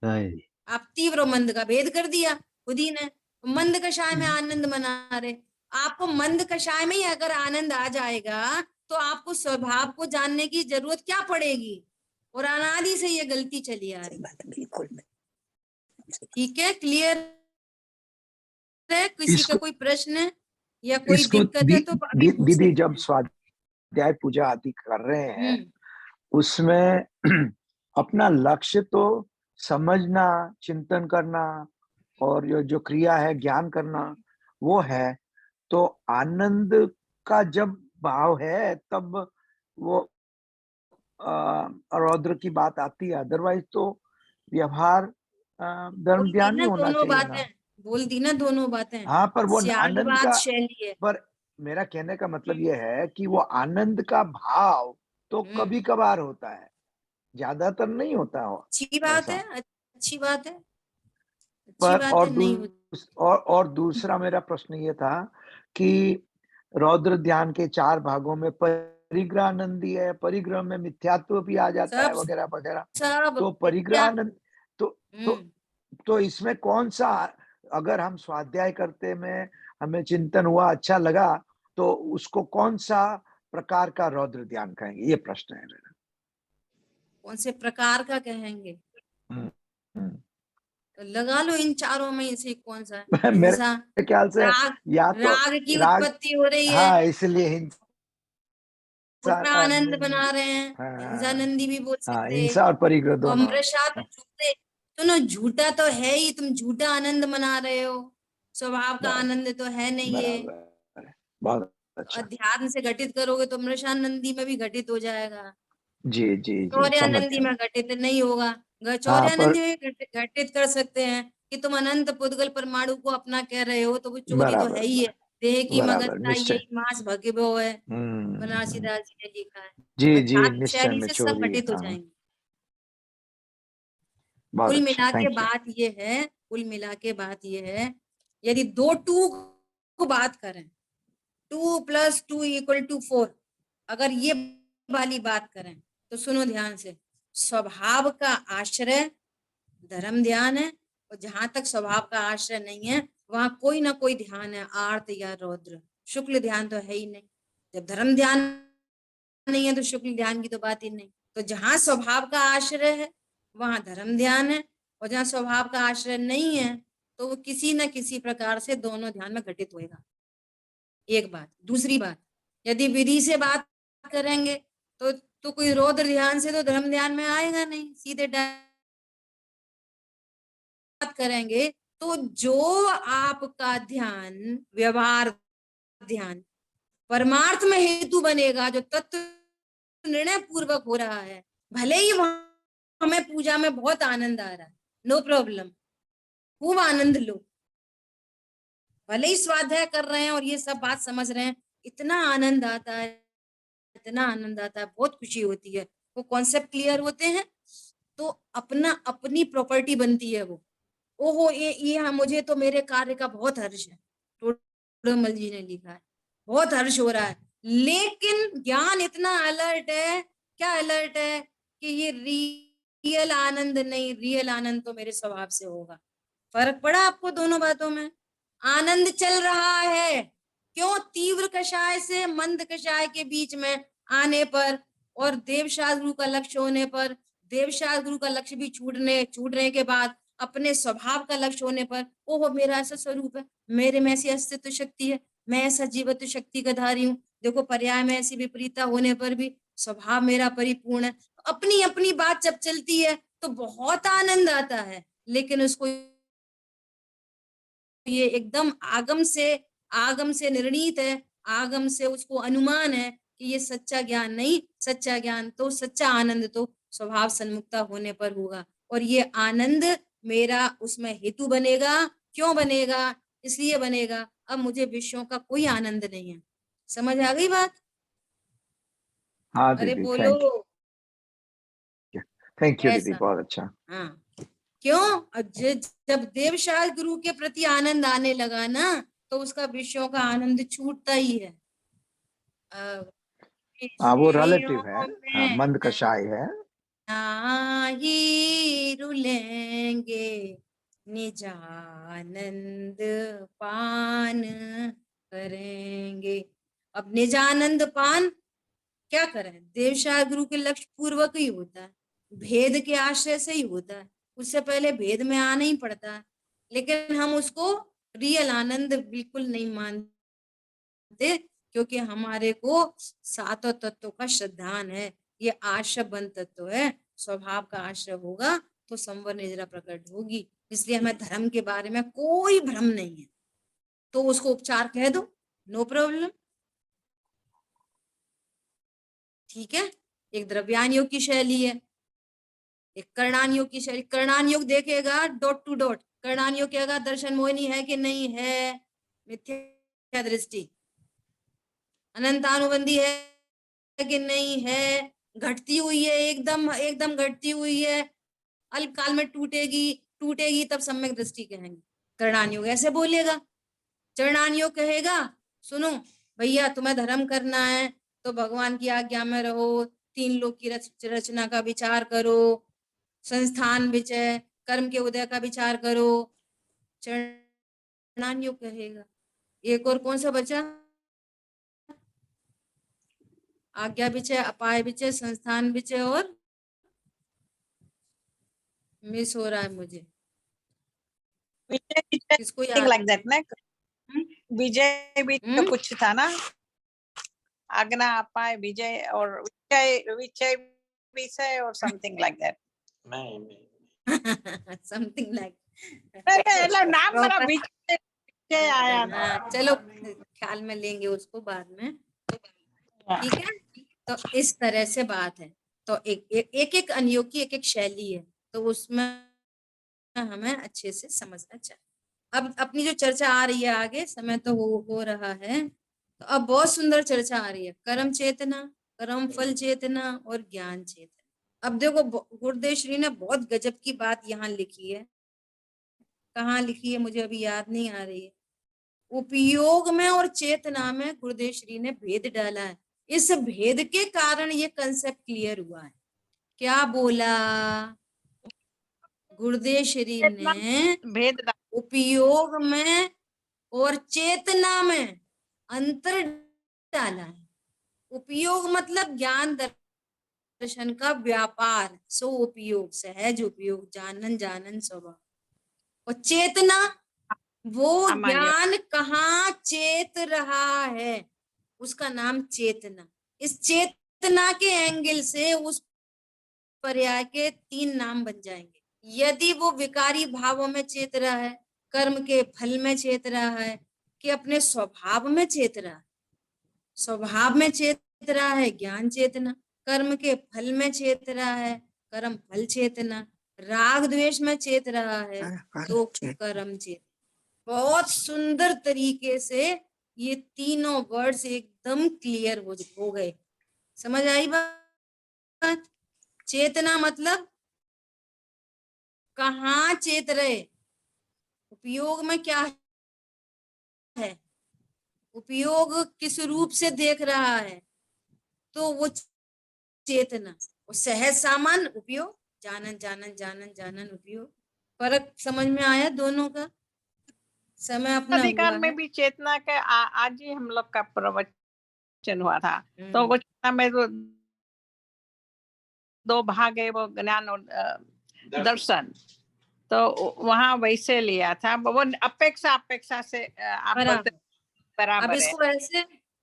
नहीं जी। आप तीव्र और मंद का भेद कर दिया खुद ही ने, मंद कषाय में आनंद मना रहे। आपको मंद कषाय में ही अगर आनंद आ जाएगा तो आपको स्वभाव को जानने की जरूरत क्या पड़ेगी, और अनादि से ये गलती चली आ रही। बिल्कुल ठीक है, क्लियर है? किसी का कोई प्रश्न है या कोई इसको दिक्कत है तो अभी पूछ दीदी सकते जब हैं। स्वाध्याय पूजा आदि कर रहे हैं हम्म, उसमें अपना लक्ष्य तो समझना, चिंतन करना और जो क्रिया है ज्ञान करना वो है, तो आनंद का जब भाव है तब वो रौद्र की बात आती है, अदरवाइज तो व्यवहार धर्म बोल दी ध्यान ना ही होना दोनों चाहिए बातें, ना। बोल दी ना दोनों बातें। हाँ, पर वो आनंद सियालवाद का, शैली है। पर मेरा कहने का मतलब ये है कि वो आनंद का भाव तो कभी कभार होता है, ज्यादातर नहीं होता हो अच्छी बात ऐसा। है, अच्छी बात है, अच्छी पर बात है, नहीं होती। और दूसरा मेरा प्रश्न ये था कि रौद्र ध्यान के 4 भागों में परिग्रह आनंदी है, परिग्रह में मिथ्यात्व भी आ जाता है सब वगैरह वगैरह। सब तो परिग्रह मिथ्या। आनंद तो तो इसमें कौन सा, अगर हम स्वाध्याय करते में हमें चिंतन हुआ, अच्छा लगा, तो उसको कौन सा प्रकार का रौद्र ध्यान कहेंगे, ये प्रश्न है मेरा। कौन से प्रकार का कहेंगे? हम्म, हम्म। तो लगा लो इन चारों में से कौन सा है। हिंसा, मेरे ख्याल से राग, या तो राग की राग, उत्पत्ति हो रही है, हाँ इसलिए हिंसा, उसमें आनंद बना रहे हैं, हिंसा हाँ नंदी भी बोल हाँ, सकते हैं। हिंसा और परिग्रह और दोनों। मृषा तो झूठे, सुनो झूठा तो है ही, तुम झूठा आनंद मना रहे हो, स्वभाव का बराबर, आनंद तो है नहीं ये। बराबर, बहुत अच्छा। अध्यात्म से घटित करोगे तो मृषानंदी में भी घटित हो जाएगा, जी जी जी, समझ चौर्यानंदी गया। में घटित नहीं होगा। हाँ पर चौर्यानंदी में घटित कर सकते हैं कि तुम अनंत पुद्गल परमाणु को अपना कह रहे हो, तो वो चोरी तो है बराबर, ही है। देह की बराबर, मगजता निश्चय। यही मांस भगिबो है, हम्म, बनारसीदास जी ने लिखा है। जी जी, अध्यात्म निश्चय शैली में से सब चोरी, घटित हो हाँ, जाएंगे। बहुत कुल अच्छा, मिला के थैंक यू। बात ये है, कुल मिला के बात ये है, यदि 2 टू को बात करें, 2 + 2 = 4, अगर ये वाली बात करें तो सुनो ध्यान से, स्वभाव का आश्रय धर्म ध्यान है, और जहां तक स्वभाव का आश्रय नहीं है वहां कोई ना कोई ध्यान है, आर्त या रौद्र। शुक्ल ध्यान तो है ही नहीं, जब धर्म ध्यान नहीं है तो शुक्ल ध्यान की तो बात ही नहीं। तो जहां स्वभाव का आश्रय है वहां धर्म ध्यान है, और जहां स्वभाव का आश्रय नहीं है तो वो किसी न किसी प्रकार से दोनों ध्यान में घटित होएगा। एक बात। दूसरी बात, यदि विधि से बात करेंगे तो कोई रौद्र ध्यान से तो धर्म ध्यान में आएगा नहीं, सीधे बात करेंगे तो जो आपका ध्यान व्यवहार ध्यान परमार्थ में हेतु बनेगा, जो तत्व निर्णय पूर्वक हो रहा है, भले ही वहां हमें पूजा में बहुत आनंद आ रहा है, नो प्रॉब्लम, खूब आनंद लो, भले ही स्वाध्याय कर रहे हैं और ये सब बात समझ रहे हैं, इतना आनंद आता है, इतना आनंद आता है, बहुत खुशी होती है, वो कॉन्सेप्ट क्लियर होते हैं तो अपना अपनी प्रॉपर्टी बनती है वो। ओहो ये हाँ, मुझे तो मेरे कार्य का बहुत हर्ष है, टोडरमल जी ने लिखा है, बहुत हर्ष हो रहा है, लेकिन ज्ञान इतना अलर्ट है, क्या अलर्ट है कि ये रियल आनंद नहीं, रियल आनंद तो मेरे स्वभाव से होगा। फर्क पड़ा आपको दोनों बातों में? आनंद चल रहा है, क्यों? तीव्र कषाय से मंद कषाय के बीच में आने पर और देवशास्त्र गुरु का लक्ष्य होने पर, देवशास्त्र गुरु का लक्ष्य भी छूटने के बाद अपने स्वभाव का लक्ष्य होने पर, ओहो मेरा ऐसा स्वरूप है, मेरे में ऐसी अस्तित्व शक्ति है, मैं ऐसा जीवत्व शक्ति का धारी हूँ, देखो पर्याय में ऐसी विपरीतता होने पर भी स्वभाव मेरा परिपूर्ण है। अपनी अपनी बात जब चलती है तो बहुत आनंद आता है, लेकिन उसको ये एकदम आगम से निर्णीत है, आगम से उसको अनुमान है कि ये सच्चा ज्ञान नहीं, सच्चा ज्ञान तो सच्चा आनंद तो स्वभाव सन्मुखता होने पर होगा। और ये आनंद मेरा उसमें हेतु बनेगा। क्यों बनेगा? इसलिए बनेगा अब मुझे विषयों का कोई आनंद नहीं है। समझ आ गई बात? हाँ अरे दीदी, बोलो। थैंक यू दीदी, ऐसा, बहुत अच्छा। हाँ। क्यों? जब देवशाल गुरु के प्रति आनंद आने लगा ना, तो उसका विषयों का आनंद छूटता ही है। हाँ वो विषयों रिलेटिव है, हाँ, में मंद कषाय है। नाही रुलेंगे, निजानंद पान करेंगे। अब निजानंद पान क्या करें? देवशाल गुरु के लक्ष्य पूर्वक ही होता है, भेद के आश्रय से ही होता है, उससे पहले भेद में आना ही पड़ता है। लेकिन हम उसको रियल आनंद बिल्कुल नहीं मानते, क्योंकि हमारे को सातों तत्वों का श्रद्धान है। ये आश्रय बंद तत्व है, स्वभाव का आश्रय होगा तो संवर निजरा प्रकट होगी। इसलिए हमें धर्म के बारे में कोई भ्रम नहीं है, तो उसको उपचार कह दो, नो प्रॉब्लम। ठीक है, एक द्रव्यान योग की शैली है, एक कर्णान योग की शैली। कर्णान योग देखेगा डॉट टू डॉट, कर्णान योग कहेगा दर्शन मोहिनी है कि नहीं है, मिथ्या दृष्टि। अनंतानुबंधी है कि नहीं है, घटती हुई है, एकदम एकदम घटती हुई है, अल्पकाल में टूटेगी, टूटेगी तब सम्यक दृष्टि कहेंगे। कर्णान योग ऐसे बोलेगा। चरणान योग कहेगा सुनो भैया, तुम्हें धर्म करना है तो भगवान की आज्ञा में रहो, तीन लोक की रचना का विचार करो, संस्थान विचय कर्म के उदय का विचार करो, चरणान योग कहेगा। एक और कौन सा बचा? आज्ञा विचय, अपाय विचय, संस्थान विचय, और मिस हो रहा है मुझे, किसको याद? लाइक दैट ना, विजय भी तो कुछ था ना, आज्ञा अपाय विजय और विजय विजय विषय और something like that. Something like, नाम मेरा विजय आया ना। हाँ चलो ख्याल में लेंगे उसको बाद में। ठीक है, तो इस तरह से बात है। तो एक अनुयोग की एक शैली है, तो उसमें हमें अच्छे से समझना चाहिए। अब अपनी जो चर्चा आ रही है आगे, समय तो हो रहा है, तो अब बहुत सुंदर चर्चा आ रही है, कर्म चेतना, कर्म फल चेतना और ज्ञान चेतना। अब देखो गुरुदेव श्री ने बहुत गजब की बात यहाँ लिखी है। कहाँ लिखी है मुझे अभी याद नहीं आ रही है। उपयोग में और चेतना में गुरुदेव श्री ने भेद डाला है। इस भेद के कारण ये कंसेप्ट क्लियर हुआ है। क्या बोला गुरुदेव श्री ने? भेद उपयोग में और चेतना में अंतर डाला है। उपयोग मतलब ज्ञान दर्शन का व्यापार, सो उपयोग सहज उपयोग, जानन जानन स्वभाव। और चेतना वो ज्ञान कहाँ चेत रहा है, उसका नाम चेतना। इस चेतना के एंगल से उस पर्याय के 3 नाम बन जाएंगे। यदि वो विकारी भावों में चेत रहा है, कर्म के फल में चेत रहा है, कि अपने स्वभाव में चेत रहा है, स्वभाव में चेत रहा है ज्ञान चेतना, कर्म के फल में चेत रहा है कर्म फल चेतना, राग द्वेष में चेत रहा है तो कर्म चेतना। बहुत सुंदर तरीके से ये तीनों वर्ड्स एकदम क्लियर हो गए। समझ आई बात? चेतना मतलब कहाँ चेत रहे, उपयोग में क्या है, उपयोग किस रूप से देख रहा है, तो वो चेतना। और सहज सामान्य उपयोग, जानन जानन जानन जानन उपयोग। फर्क समझ में आया दोनों का? समय अपना अधिकार हुआ में है। भी चेतना का आज ही हम लोग का प्रवचन हुआ था। तो वो चेतना में तो 2 भाग है, वो ज्ञान और दर्शन। तो वहां वैसे लिया था, वो अपेक्षा से आप बोलते बराबर अब है। इसको ऐसे,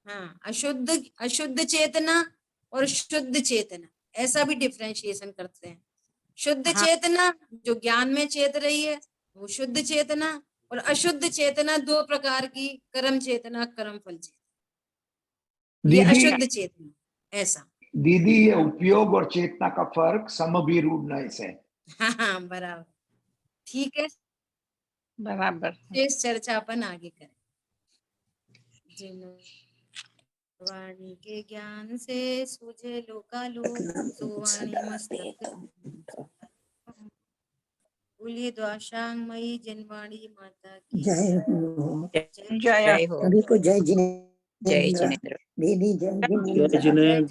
हाँ, अशुद्ध चेतना और शुद्ध चेतना, ऐसा भी डिफरेंशिएशन करते हैं। शुद्ध चेतना जो ज्ञान में चेत रही है वो शुद्ध चेतना, और अशुद्ध चेतना दो प्रकार की, कर्म चेतना, कर्म फल चेतना। ये दीदी अशुद्ध चेतना ऐसा। दीदी ये उपयोग और चेतना का फर्क समभिरूढ़ से। हाँ बराबर, ठीक है। बराबर। इस चर्चा अपन आगे करें। जिन वाणी के ज्ञान से सूझे लोकालोक, सो वाणी मस्तक बोलिए द्वाशांगमयी जिनवाणी माता की जय हो। जय जय जय हो। सभी को जय जय जिनेंद्र। जिनेंद्र। दीदी जय जिनेंद्र। जय जिनेंद्र।